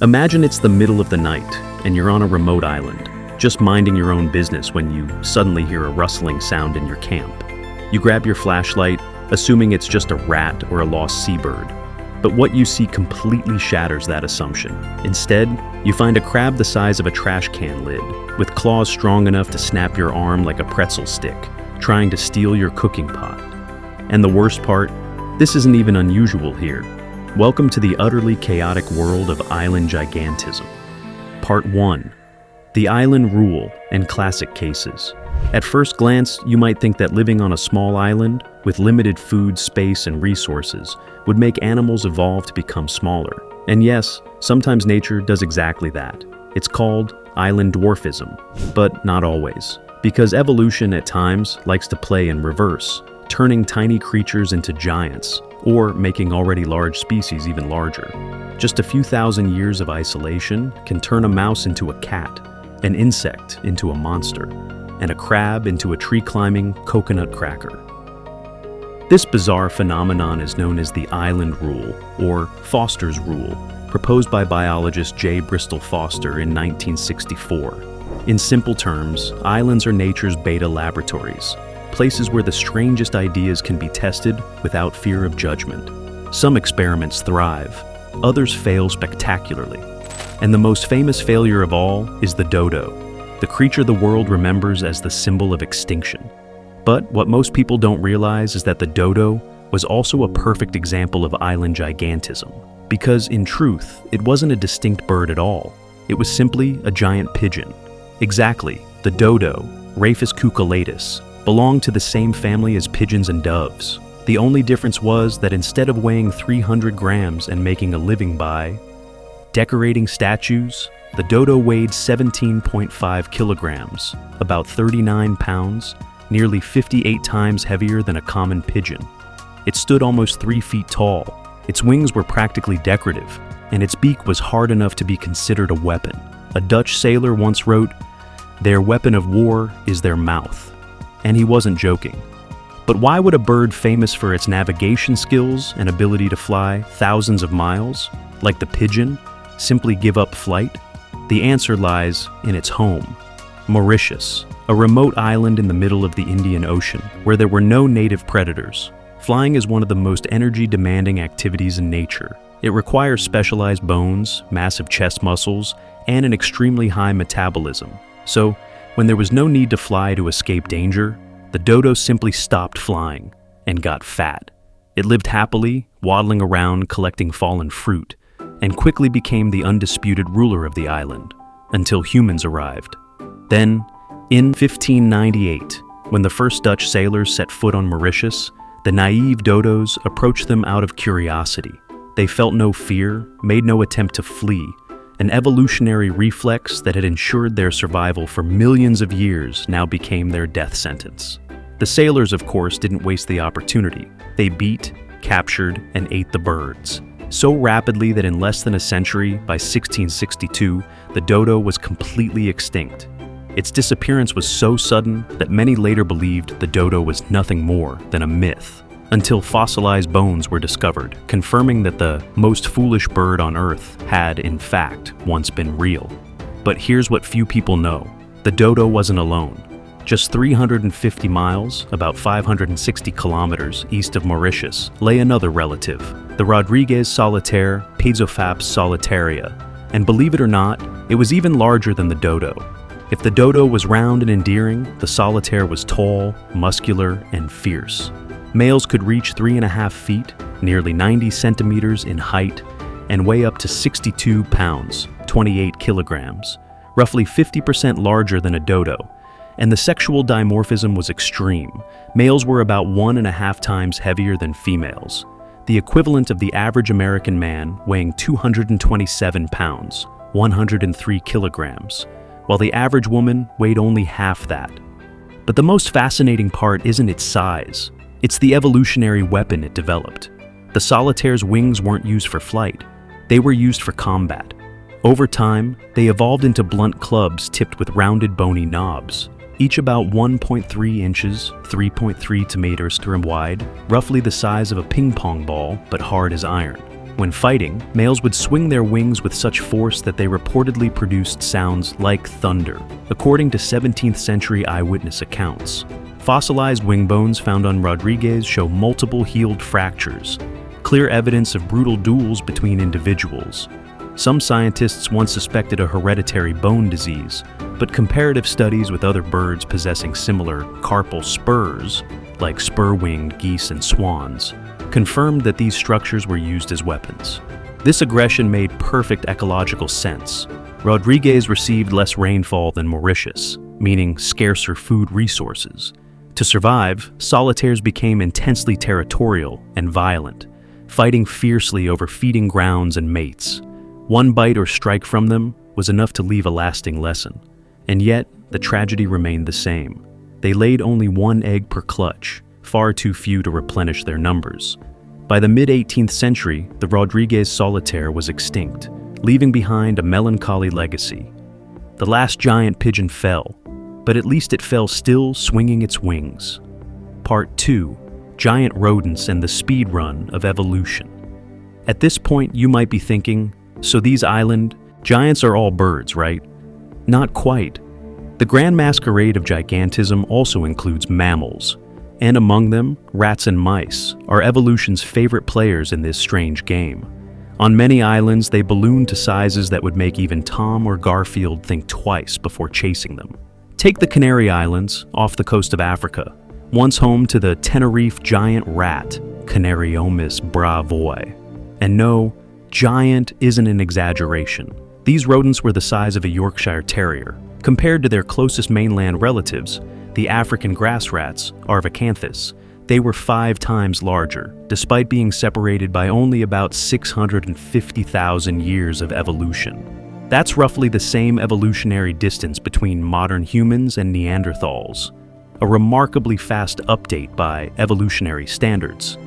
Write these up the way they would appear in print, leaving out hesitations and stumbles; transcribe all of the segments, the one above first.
Imagine it's the middle of the night and you're on a remote island, just minding your own business when you suddenly hear a rustling sound in your camp. You grab your flashlight, assuming it's just a rat or a lost seabird. But what you see completely shatters that assumption. Instead, you find a crab the size of a trash can lid, with claws strong enough to snap your arm like a pretzel stick, trying to steal your cooking pot. And the worst part, this isn't even unusual here. Welcome to the utterly chaotic world of island gigantism. Part 1. The island rule and classic cases. At first glance, you might think that living on a small island, with limited food, space, and resources, would make animals evolve to become smaller. And yes, sometimes nature does exactly that. It's called island dwarfism, but not always. Because evolution at times likes to play in reverse, turning tiny creatures into giants, or making already large species even larger. Just a few thousand years of isolation can turn a mouse into a cat, an insect into a monster, and a crab into a tree-climbing coconut cracker. This bizarre phenomenon is known as the island rule, or Foster's rule, proposed by biologist J. Bristol Foster in 1964. In simple terms, islands are nature's beta laboratories, places where the strangest ideas can be tested without fear of judgment. Some experiments thrive, others fail spectacularly. And the most famous failure of all is the dodo, the creature the world remembers as the symbol of extinction. But what most people don't realize is that the dodo was also a perfect example of island gigantism, because in truth, it wasn't a distinct bird at all. It was simply a giant pigeon. Exactly, the dodo, Rhapis cucullatus, belonged to the same family as pigeons and doves. The only difference was that instead of weighing 300 grams and making a living by decorating statues, the dodo weighed 17.5 kilograms, about 39 pounds, nearly 58 times heavier than a common pigeon. It stood almost 3 feet tall. Its wings were practically decorative, and its beak was hard enough to be considered a weapon. A Dutch sailor once wrote, "Their weapon of war is their mouth." And he wasn't joking. But why would a bird famous for its navigation skills and ability to fly thousands of miles, like the pigeon, simply give up flight? The answer lies in its home, Mauritius, a remote island in the middle of the Indian Ocean, where there were no native predators. Flying is one of the most energy-demanding activities in nature. It requires specialized bones, massive chest muscles, and an extremely high metabolism. So, when there was no need to fly to escape danger, the dodo simply stopped flying and got fat. It lived happily, waddling around collecting fallen fruit, and quickly became the undisputed ruler of the island, until humans arrived. Then, in 1598, when the first Dutch sailors set foot on Mauritius, the naive dodos approached them out of curiosity. They felt no fear, made no attempt to flee, an evolutionary reflex that had ensured their survival for millions of years now became their death sentence. The sailors, of course, didn't waste the opportunity. They beat, captured, and ate the birds. So rapidly that in less than a century, by 1662, the dodo was completely extinct. Its disappearance was so sudden that many later believed the dodo was nothing more than a myth, until fossilized bones were discovered, confirming that the most foolish bird on Earth had, in fact, once been real. But here's what few people know. The dodo wasn't alone. Just 350 miles, about 560 kilometers east of Mauritius, lay another relative, the Rodriguez solitaire, Pezophaps solitaria. And believe it or not, it was even larger than the dodo. If the dodo was round and endearing, the solitaire was tall, muscular, and fierce. Males could reach 3.5 feet, nearly 90 centimeters in height, and weigh up to 62 pounds, 28 kilograms, roughly 50% larger than a dodo. And the sexual dimorphism was extreme. Males were about 1.5 times heavier than females, the equivalent of the average American man weighing 227 pounds, 103 kilograms, while the average woman weighed only half that. But the most fascinating part isn't its size. It's the evolutionary weapon it developed. The solitaire's wings weren't used for flight. They were used for combat. Over time, they evolved into blunt clubs tipped with rounded bony knobs, each about 1.3 inches, 3.3 meters wide, roughly the size of a ping pong ball, but hard as iron. When fighting, males would swing their wings with such force that they reportedly produced sounds like thunder, according to 17th century eyewitness accounts. Fossilized wing bones found on Rodriguez show multiple healed fractures, clear evidence of brutal duels between individuals. Some scientists once suspected a hereditary bone disease, but comparative studies with other birds possessing similar carpal spurs, like spur-winged geese and swans, confirmed that these structures were used as weapons. This aggression made perfect ecological sense. Rodriguez received less rainfall than Mauritius, meaning scarcer food resources. To survive, solitaires became intensely territorial and violent, fighting fiercely over feeding grounds and mates. One bite or strike from them was enough to leave a lasting lesson. And yet, the tragedy remained the same. They laid only one egg per clutch, far too few to replenish their numbers. By the mid-18th century, the Rodriguez solitaire was extinct, leaving behind a melancholy legacy. The last giant pigeon fell, but at least it fell still swinging its wings. Part 2. Giant rodents and the speed run of evolution. At this point, you might be thinking, so these island giants are all birds, right? Not quite. The grand masquerade of gigantism also includes mammals, and among them, rats and mice are evolution's favorite players in this strange game. On many islands, they balloon to sizes that would make even Tom or Garfield think twice before chasing them. Take the Canary Islands, off the coast of Africa, once home to the Tenerife giant rat, Canariomus bravoi. And no, giant isn't an exaggeration. These rodents were the size of a Yorkshire Terrier. Compared to their closest mainland relatives, the African grass rats, Arvicanthus, they were 5 times larger, despite being separated by only about 650,000 years of evolution. That's roughly the same evolutionary distance between modern humans and Neanderthals, a remarkably fast update by evolutionary standards.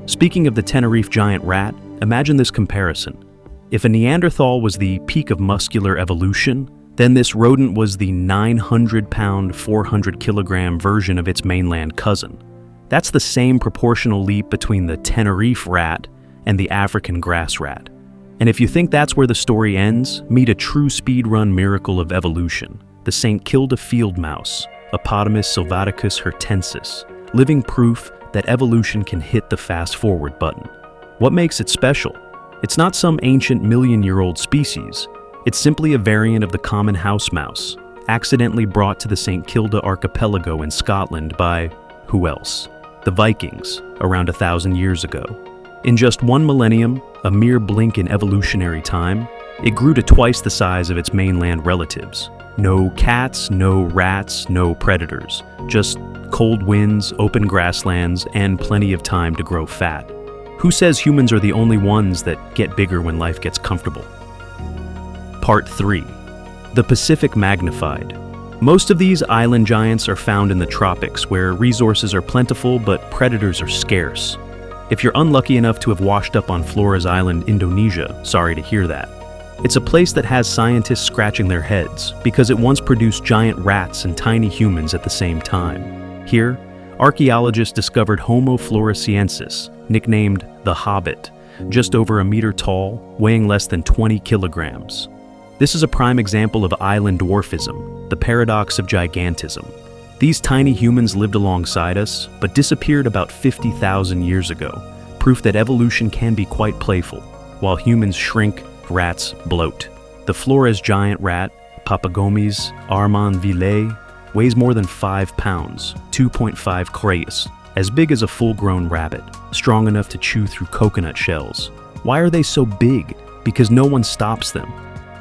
Speaking of the Tenerife giant rat, imagine this comparison. If a Neanderthal was the peak of muscular evolution, then this rodent was the 900-pound, 400-kilogram version of its mainland cousin. That's the same proportional leap between the Tenerife rat and the African grass rat. And if you think that's where the story ends, meet a true speedrun miracle of evolution, the St. Kilda field mouse, Apodamus sylvaticus hirtensis, living proof that evolution can hit the fast-forward button. What makes it special? It's not some ancient million-year-old species. It's simply a variant of the common house mouse, accidentally brought to the St. Kilda archipelago in Scotland by, who else? The Vikings, around 1,000 years ago. In just one millennium, a mere blink in evolutionary time, it grew to twice the size of its mainland relatives. No cats, no rats, no predators, just cold winds, open grasslands, and plenty of time to grow fat. Who says humans are the only ones that get bigger when life gets comfortable? Part 3. The Pacific magnified. Most of these island giants are found in the tropics, where resources are plentiful but predators are scarce. If you're unlucky enough to have washed up on Flores Island, Indonesia, sorry to hear that. It's a place that has scientists scratching their heads because it once produced giant rats and tiny humans at the same time. Here, archaeologists discovered Homo floresiensis, nicknamed the Hobbit, just over a meter tall, weighing less than 20 kilograms. This is a prime example of island dwarfism, the paradox of gigantism. These tiny humans lived alongside us, but disappeared about 50,000 years ago, proof that evolution can be quite playful. While humans shrink, rats bloat. The Flores giant rat, Papagomys armanvillei, weighs more than 5 pounds, 2.5 kreyus, as big as a full-grown rabbit, strong enough to chew through coconut shells. Why are they so big? Because no one stops them.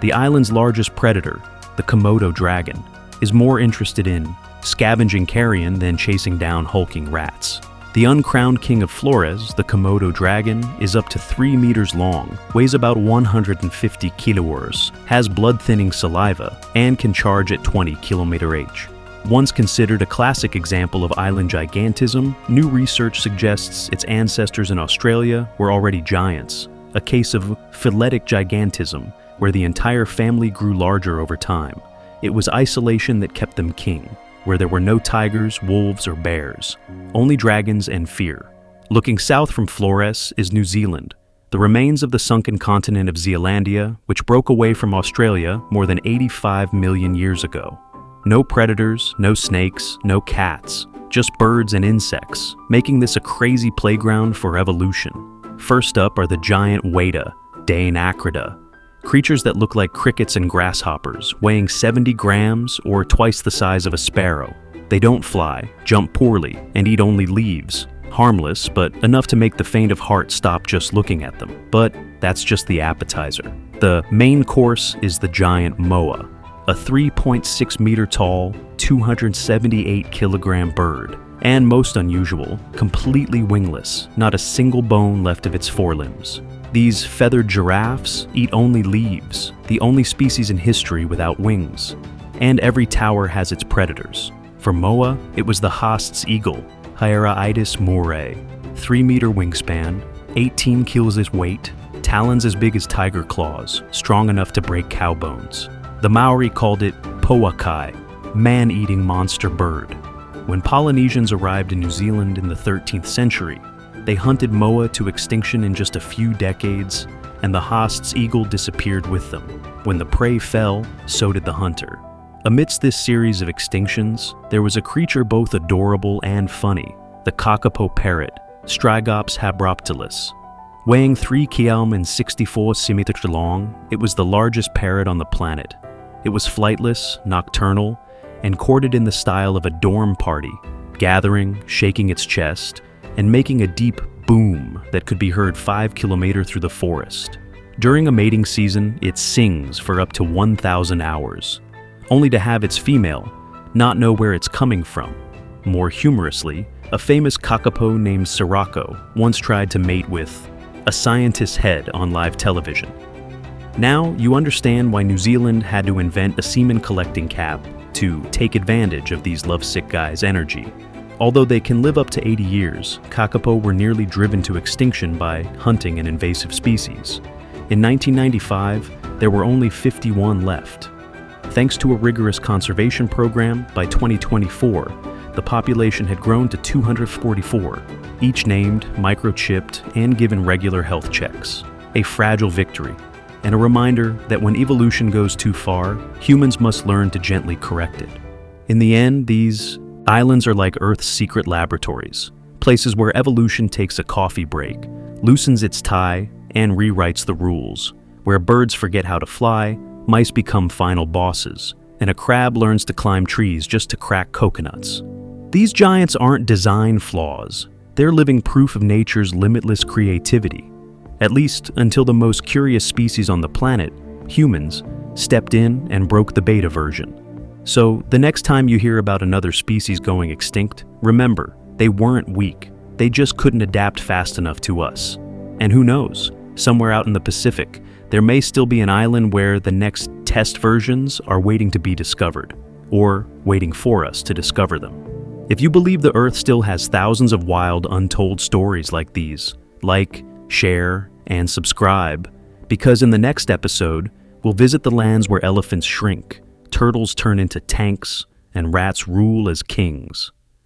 The island's largest predator, the Komodo dragon, is more interested in scavenging carrion than chasing down hulking rats. The uncrowned king of Flores, the Komodo dragon, is up to 3 meters long, weighs about 150 kilograms, has blood-thinning saliva, and can charge at 20 km/h. Once considered a classic example of island gigantism, new research suggests its ancestors in Australia were already giants, a case of phyletic gigantism, where the entire family grew larger over time. It was isolation that kept them king, where there were no tigers, wolves, or bears, only dragons and fear. Looking south from Flores is New Zealand, the remains of the sunken continent of Zealandia, which broke away from Australia more than 85 million years ago. No predators, no snakes, no cats, just birds and insects, making this a crazy playground for evolution. First up are the giant weta, Daenacrida, creatures that look like crickets and grasshoppers, weighing 70 grams or twice the size of a sparrow. They don't fly, jump poorly, and eat only leaves. Harmless, but enough to make the faint of heart stop just looking at them. But that's just the appetizer. The main course is the giant moa, a 3.6 meter tall, 278 kilogram bird. And most unusual, completely wingless, not a single bone left of its forelimbs. These feathered giraffes eat only leaves, the only species in history without wings. And every tower has its predators. For moa, it was the Haast's eagle, Hieraitis mourae, 3-meter wingspan, 18 kilos weight, talons as big as tiger claws, strong enough to break cow bones. The Maori called it poakai, man-eating monster bird. When Polynesians arrived in New Zealand in the 13th century, they hunted moa to extinction in just a few decades, and the Haast's eagle disappeared with them. When the prey fell, so did the hunter. Amidst this series of extinctions, there was a creature both adorable and funny, the kākāpō parrot, Strigops habroptilus. Weighing 3 km and 64 centimeters long, it was the largest parrot on the planet. It was flightless, nocturnal, and courted in the style of a dorm party, gathering, shaking its chest, and making a deep boom that could be heard 5 kilometers through the forest. During a mating season, it sings for up to 1,000 hours. Only to have its female not know where it's coming from. More humorously, a famous kākāpō named Sirocco once tried to mate with a scientist's head on live television. Now you understand why New Zealand had to invent a semen collecting cap to take advantage of these lovesick guys' energy. Although they can live up to 80 years, kākāpō were nearly driven to extinction by hunting an invasive species. In 1995, there were only 51 left. Thanks to a rigorous conservation program, by 2024, the population had grown to 244, each named, microchipped, and given regular health checks. A fragile victory, and a reminder that when evolution goes too far, humans must learn to gently correct it. In the end, these islands are like Earth's secret laboratories, places where evolution takes a coffee break, loosens its tie, and rewrites the rules, where birds forget how to fly, mice become final bosses, and a crab learns to climb trees just to crack coconuts. These giants aren't design flaws. They're living proof of nature's limitless creativity, at least until the most curious species on the planet, humans, stepped in and broke the beta version. So the next time you hear about another species going extinct, remember, they weren't weak. They just couldn't adapt fast enough to us. And who knows, somewhere out in the Pacific, there may still be an island where the next test versions are waiting to be discovered, or waiting for us to discover them. If you believe the Earth still has thousands of wild, untold stories like these, like, share, and subscribe, because in the next episode, we'll visit the lands where elephants shrink, turtles turn into tanks, and rats rule as kings.